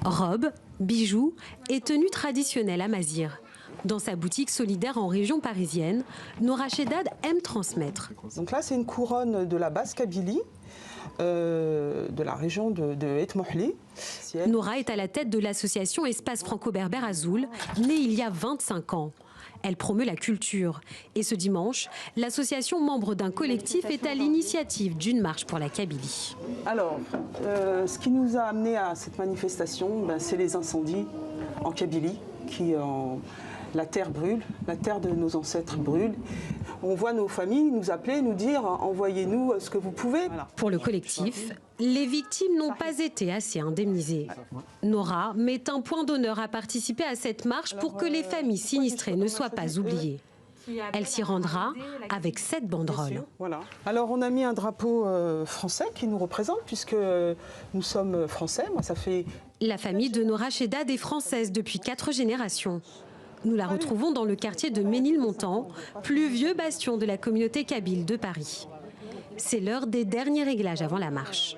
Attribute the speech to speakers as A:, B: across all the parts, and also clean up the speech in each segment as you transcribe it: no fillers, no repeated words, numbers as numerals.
A: Robes, bijoux et tenues traditionnelles amazighes. Dans sa boutique solidaire en région parisienne, Nora Chedad aime transmettre.
B: Donc là, c'est une couronne de la Basse-Kabylie, de la région de Et Mohli.
A: Nora est à la tête de l'association Espace Franco-Berbère Azul, née il y a 25 ans. Elle promeut la culture. Et ce dimanche, l'association membre d'un collectif est à l'initiative d'une marche pour la Kabylie.
B: Alors, ce qui nous a amené à cette manifestation, c'est les incendies en Kabylie. La terre brûle, la terre de nos ancêtres brûle. On voit nos familles nous appeler, nous dire « envoyez-nous ce que vous pouvez ».
A: Pour le collectif, les victimes n'ont pas été assez indemnisées. Nora met un point d'honneur à participer à cette marche pour que les familles sinistrées ne soient pas oubliées. Elle s'y rendra avec 7 banderoles.
B: Voilà. Alors on a mis un drapeau français qui nous représente puisque nous sommes français. Moi, ça fait...
A: La famille de Nora Chedad est française depuis 4 générations. Nous la retrouvons dans le quartier de Ménilmontant, plus vieux bastion de la communauté kabyle de Paris. C'est l'heure des derniers réglages avant la marche.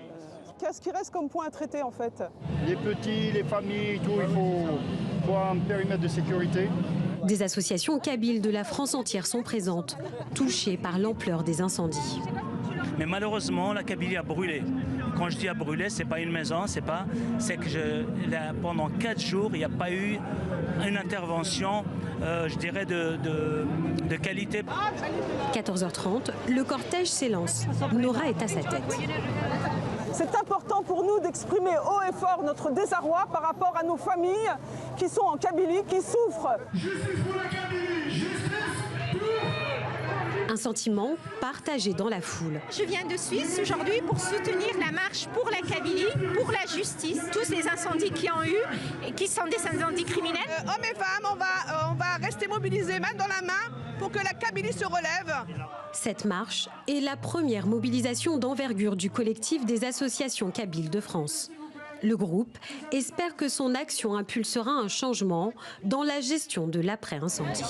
B: Qu'est-ce qui reste comme point à traiter en fait?
C: Les petits, les familles, tout, il faut un périmètre de sécurité.
A: Des associations kabyles de la France entière sont présentes, touchées par l'ampleur des incendies.
D: Mais malheureusement, la Kabylie a brûlé. Quand je dis a brûlé, c'est pas une maison, c'est que pendant 4 jours, il n'y a pas eu une intervention, je dirais, de qualité.
A: 14h30, le cortège s'élance. Nora est à sa tête.
B: C'est important pour nous d'exprimer haut et fort notre désarroi par rapport à nos familles qui sont en Kabylie, qui souffrent.
E: Justice pour la Kabylie, justice pour...
A: Un sentiment partagé dans la foule.
F: Je viens de Suisse aujourd'hui pour soutenir la marche pour la Kabylie, pour la justice, tous les incendies qu'il y a eu et qui sont des incendies criminels.
G: Hommes et femmes, on va rester mobilisés main dans la main pour que la Kabylie se relève.
A: Cette marche est la première mobilisation d'envergure du collectif des associations kabyles de France. Le groupe espère que son action impulsera un changement dans la gestion de l'après-incendie.